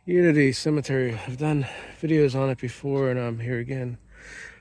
Unity Cemetery. I've done videos on it before, and I'm here again.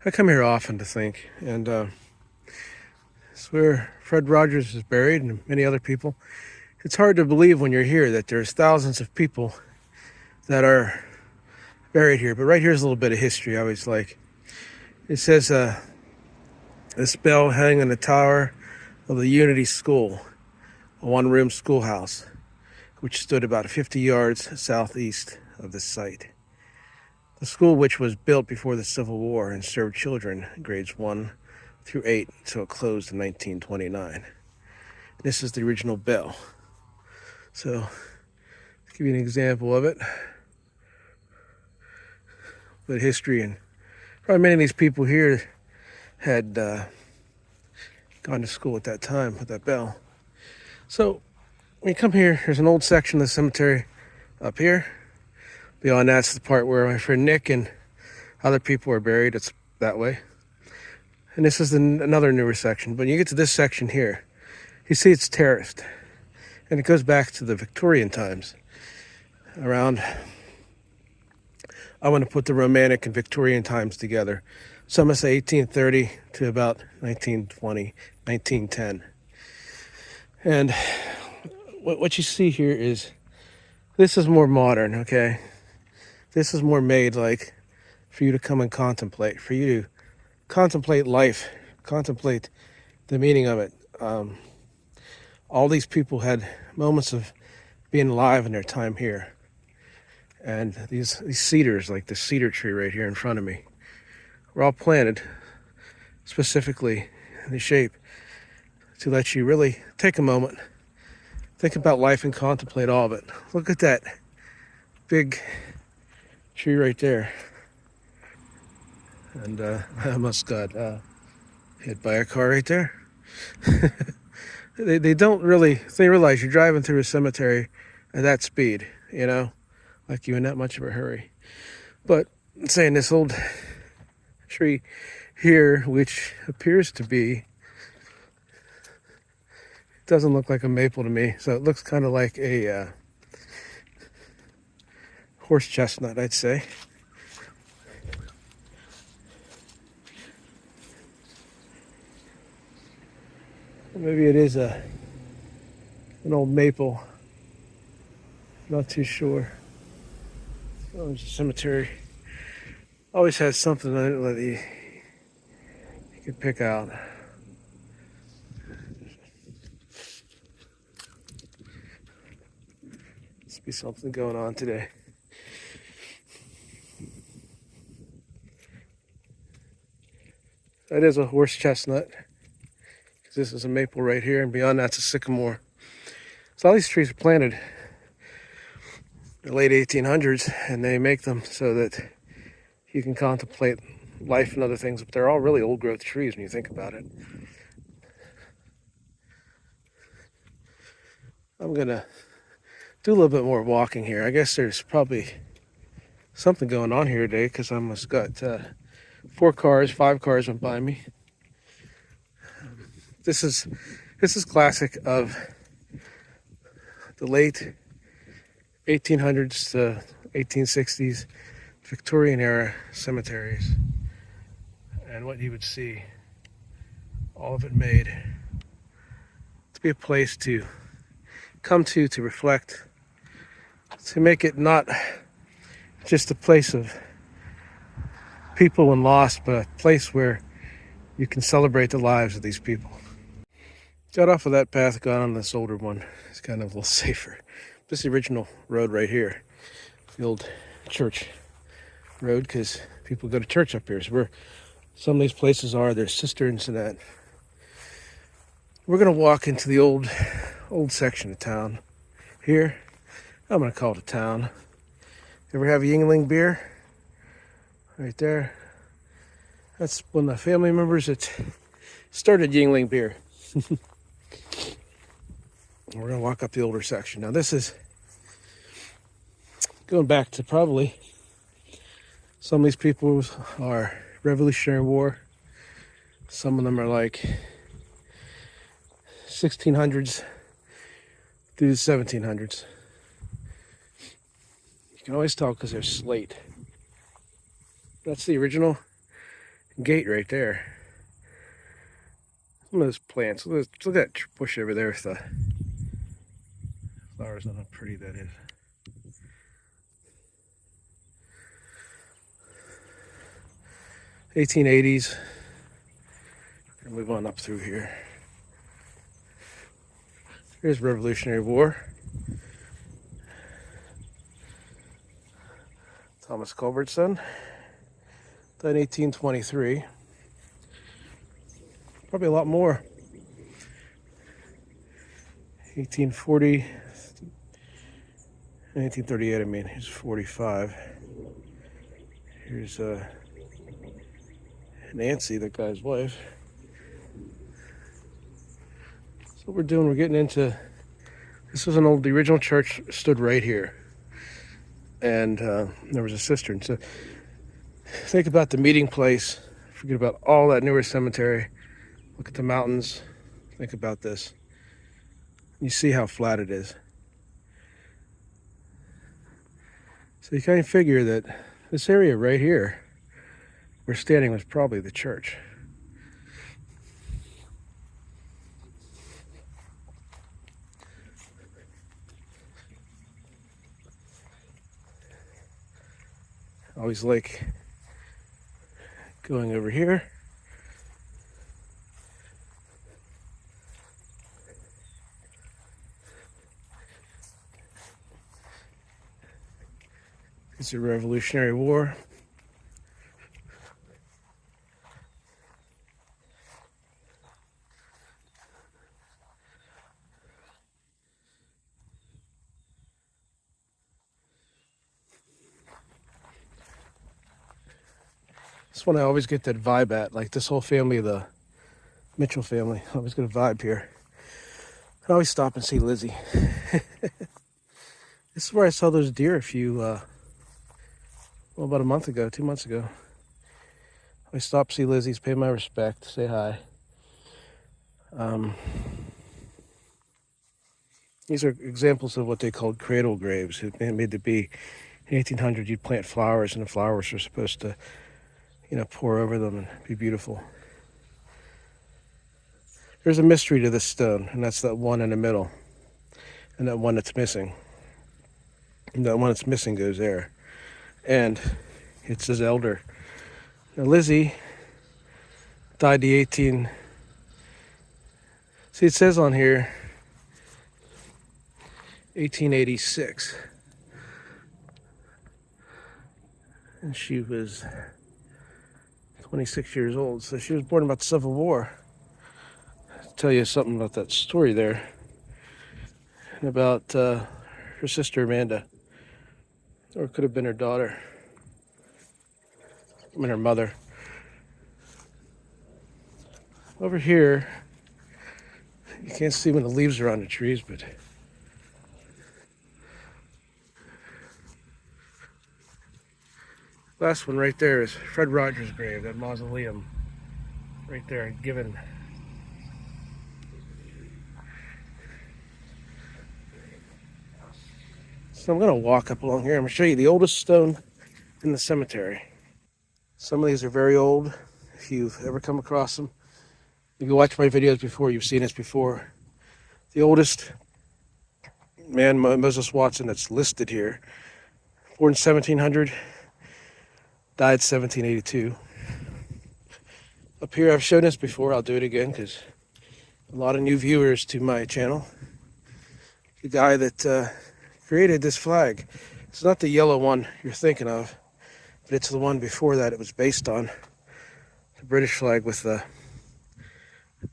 I come here often to think, and it's where Fred Rogers is buried and many other people. It's hard to believe when you're here that there's thousands of people that are buried here, but right here's a little bit of history I always like. It says this bell hung in the tower of the Unity School, a one-room schoolhouse, which stood about 50 yards southeast of the site. The school, which was built before the Civil War and served children grades 1 through 8 until it closed in 1929. This is the original bell. So, to give you an example of it, the history, and probably many of these people here had gone to school at that time with that bell. So, when you come here, there's an old section of the cemetery up here. Beyond that's the part where my friend Nick and other people are buried. It's that way. And this is another newer section. But when you get to this section here, you see it's terraced. And it goes back to the Victorian times. Around, I want to put the Romantic and Victorian times together. Some would say 1830 to about 1920, 1910. And what you see here is, this is more modern, okay? This is more made like for you to come and contemplate, for you to contemplate life, contemplate the meaning of it. All these people had moments of being alive in their time here. And these cedars, like the cedar tree right here in front of me, were all planted specifically in the shape to let you really take a moment, think about life and contemplate all of it. Look at that big tree right there. And I almost got hit by a car right there. They don't really, they realize you're driving through a cemetery at that speed, you know, like you're in that much of a hurry. But I'm saying this old tree here, which appears to be, doesn't look like a maple to me, so it looks kind of like a horse chestnut, I'd say. Maybe it is an old maple. Not too sure. Oh, there's a cemetery. Always has something in it that you can pick out. Must be something going on today. That is a horse chestnut. This is a maple right here, and beyond that's a sycamore. So all these trees are planted in the late 1800s, and they make them so that you can contemplate life and other things, but they're all really old growth trees when you think about it. I'm gonna do a little bit more walking here. I guess there's probably something going on here today, because I almost got 5 cars went by me. This is classic of the late 1800s to 1860s Victorian era cemeteries, and what you would see, all of it made to be a place to come to reflect, to make it not just a place of people and loss, but a place where you can celebrate the lives of these people. Got off of that path, got on this older one. It's kind of a little safer. This is the original road right here, the old church road, because people go to church up here. It's where some of these places are. There's cisterns and that. We're gonna walk into the old section of town here. I'm gonna call it a town. Ever have a Yingling beer? Right there. That's one of the family members that started Yingling beer. We're going to walk up the older section. Now this is going back to probably, some of these people are Revolutionary War. Some of them are like 1600s through the 1700s. You can always tell because there's slate. That's the original gate right there. Some of those plants. Look at that bush over there with the flowers on how pretty that is. '80s. We'll move on up through here. Here's Revolutionary War. Thomas Culbert's son. Died in 1823. Probably a lot more. 1840, 1938, I mean, he's 45. Here's Nancy, that guy's wife. So what we're doing, we're getting into, this was the original church stood right here. And there was a cistern. So think about the meeting place. Forget about all that newer cemetery. Look at the mountains. Think about this. You see how flat it is. So you kind of figure that this area right here, we're standing, was probably the church. I always like going over here. It's the Revolutionary War. This one I always get that vibe at, like this whole family, the Mitchell family, I always get a vibe here. I always stop and see Lizzie. This is where I saw those deer about a month ago, 2 months ago. I stopped to see Lizzie's, pay my respect, say hi. These are examples of what they called cradle graves. It made to be, in 1800, you'd plant flowers, and the flowers were supposed to, pour over them and be beautiful. There's a mystery to this stone, and that's that one in the middle, and that one that's missing. And that one that's missing goes there. And it's his elder. Now Lizzie died See, it says on here 1886. And she was 26 years old. So she was born about the Civil War. I'll tell you something about that story there. And about her sister Amanda. Or it could have been her daughter. I mean her mother. Over here, you can't see when the leaves are on the trees, but last one right there is Fred Rogers' grave, that mausoleum right there, given. So I'm going to walk up along here. I'm going to show you the oldest stone in the cemetery. Some of these are very old. If you've ever come across them, if you watch my videos before, you've seen this before. The oldest man, Moses Watson, that's listed here, born 1700, died 1782. Up here, I've shown this before. I'll do it again because a lot of new viewers to my channel. The guy that created this flag. It's not the yellow one you're thinking of, but it's the one before that it was based on. The British flag with the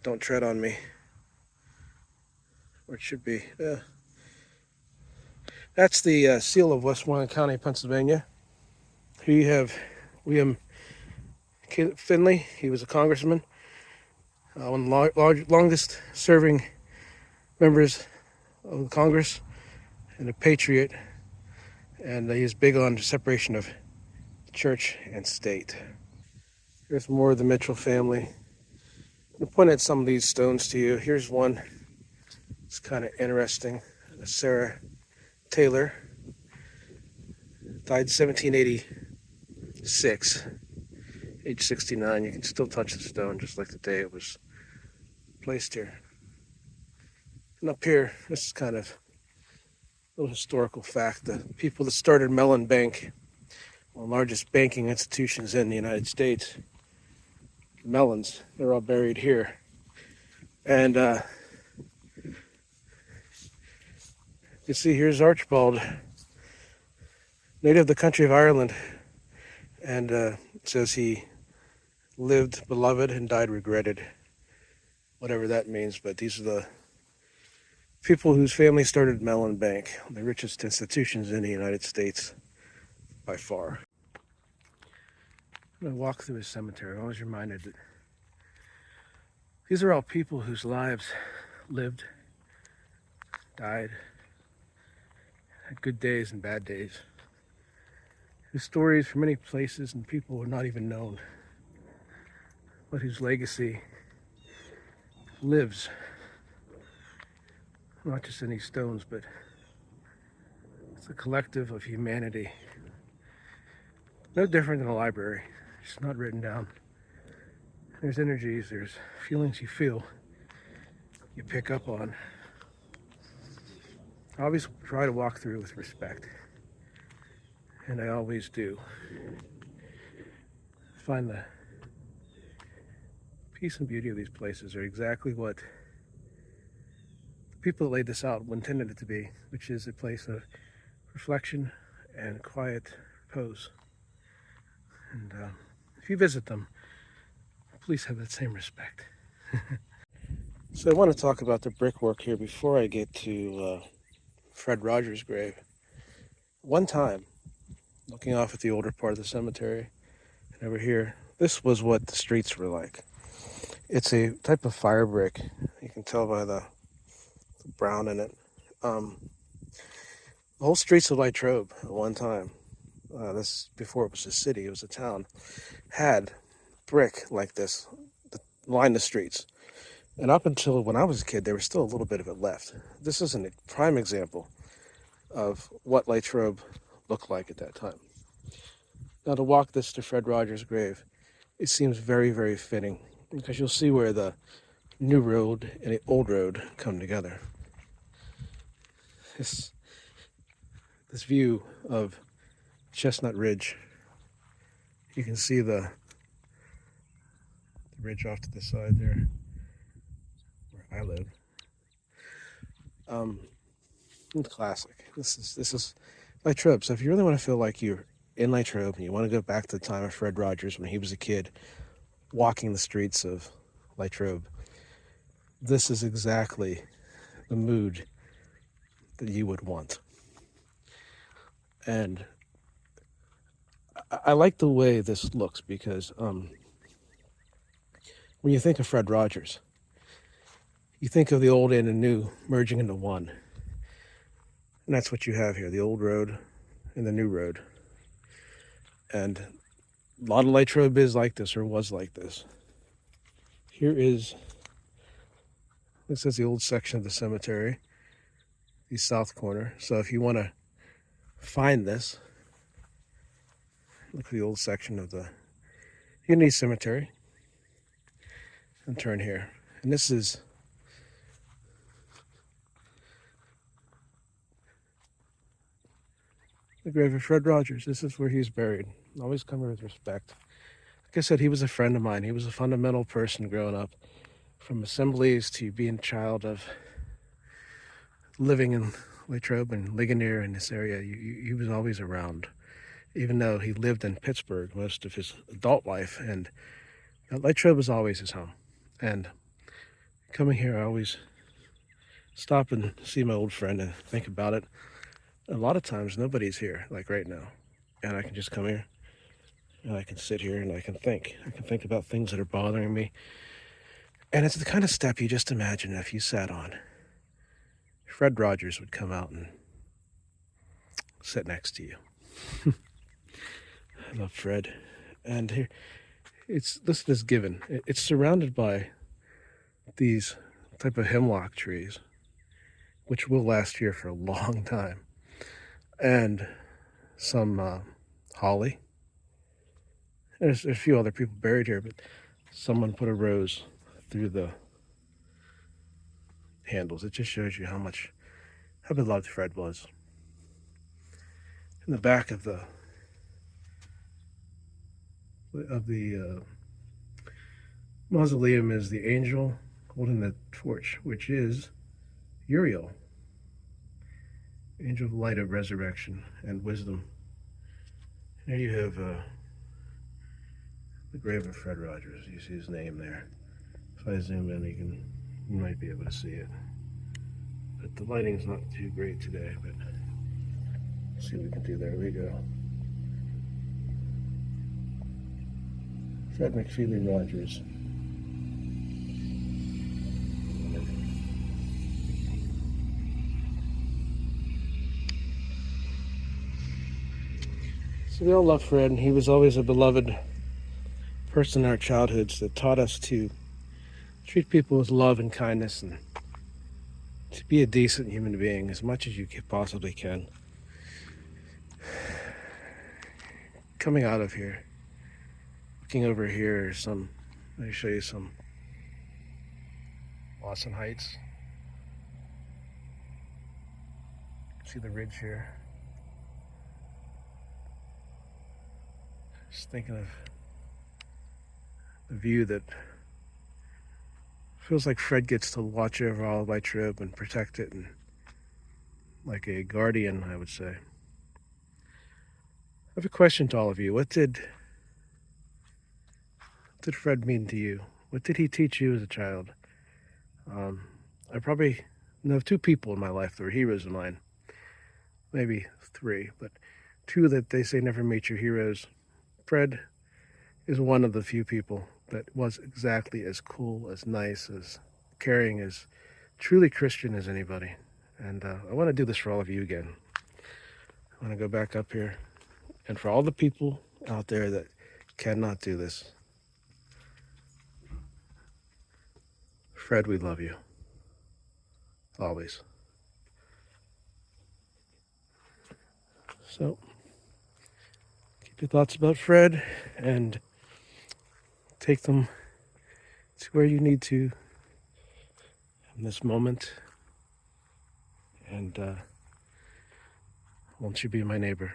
"Don't tread on me," or it should be. Yeah. That's the seal of Westmoreland County, Pennsylvania. Here you have William Finley. He was a congressman, one of the longest serving members of the Congress, and a patriot, and he is big on the separation of church and state. Here's more of the Mitchell family. I'm going to point at some of these stones to you. Here's one. It's kind of interesting. Sarah Taylor. Died 1786, age 69. You can still touch the stone just like the day it was placed here. And up here, this is kind of a little historical fact. The people that started Mellon Bank, one of the largest banking institutions in the United States, Mellons, they're all buried here. And you see, here's Archibald, native of the country of Ireland, and it says he lived beloved and died regretted, whatever that means. But these are the people whose family started Mellon Bank, the richest institutions in the United States by far. When I walk through his cemetery, I'm always reminded that these are all people whose lives lived, died, had good days and bad days. Whose stories from many places and people were not even known, but whose legacy lives, not just in these stones, but it's a collective of humanity. No different than a library, just not written down. There's energies, there's feelings you feel, you pick up on. I always try to walk through with respect, and I always do. I find the peace and beauty of these places are exactly what the people that laid this out intended it to be, which is a place of reflection and quiet repose. And if you visit them, please have that same respect. So I want to talk about the brickwork here before I get to Fred Rogers' grave. One time, looking off at the older part of the cemetery and over here, this was what the streets were like. It's a type of fire brick. You can tell by the brown in it. The whole streets of Latrobe at one time, this before it was a city, it was a town, had brick like this that lined the streets. And up until when I was a kid, there was still a little bit of it left. This is a prime example of what Latrobe looked like at that time. Now, to walk this to Fred Rogers' grave, it seems very, very fitting, because you'll see where the new road and the old road come together. This view of Chestnut Ridge, you can see the ridge off to the side there, where I live. It's classic. This is Latrobe. So if you really want to feel like you're in Latrobe and you want to go back to the time of Fred Rogers when he was a kid, walking the streets of Latrobe, this is exactly the mood that you would want. And I like the way this looks because when you think of Fred Rogers, you think of the old and the new merging into one. And that's what you have here, the old road and the new road. And a lot of Latrobe is like this, or was like this. This is the old section of the cemetery, the south corner. So if you want to find this, look at the old section of the Unity Cemetery and turn here. And this is the grave of Fred Rogers. This is where he's buried. Always come here with respect. Like I said, he was a friend of mine. He was a fundamental person growing up, from assemblies to being a child of living in Latrobe and Ligonier in this area. He was always around, even though he lived in Pittsburgh most of his adult life. And Latrobe was always his home. And coming here, I always stop and see my old friend and think about it. A lot of times nobody's here, like right now, and I can just come here and I can sit here and I can think about things that are bothering me. And it's the kind of step you just imagine if you sat on. Fred Rogers would come out and sit next to you. I love Fred. And here, this is given. It's surrounded by these type of hemlock trees, which will last here for a long time. And some holly. There's a few other people buried here, but someone put a rose through the handles. It just shows you how beloved Fred was. In the back of the mausoleum is the angel holding the torch, which is Uriel, angel of light of resurrection and wisdom. Here you have the grave of Fred Rogers. You see his name there. If I zoom in, you might be able to see it. But the lighting's not too great today, but let's see what we can do. There we go. Fred McFeely Rogers. So we all love Fred, and he was always a beloved person in our childhoods that taught us to treat people with love and kindness and to be a decent human being as much as you possibly can. Coming out of here, looking over here, let me show you some Lawson Heights. See the ridge here. Just thinking of the view that feels like Fred gets to watch over all of my trip and protect it, and like a guardian, I would say. I have a question to all of you. What did Fred mean to you? What did he teach you as a child? I probably know two people in my life that were heroes of mine. Maybe three, but two that they say never meet your heroes. Fred is one of the few people that was exactly as cool, as nice, as caring, as truly Christian as anybody. And I want to do this for all of you again. I want to go back up here. And for all the people out there that cannot do this, Fred, we love you. Always. So, keep your thoughts about Fred and take them to where you need to in this moment. And won't you be my neighbor?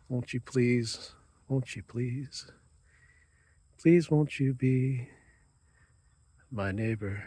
Won't you please? Won't you please? Please won't you be my neighbor?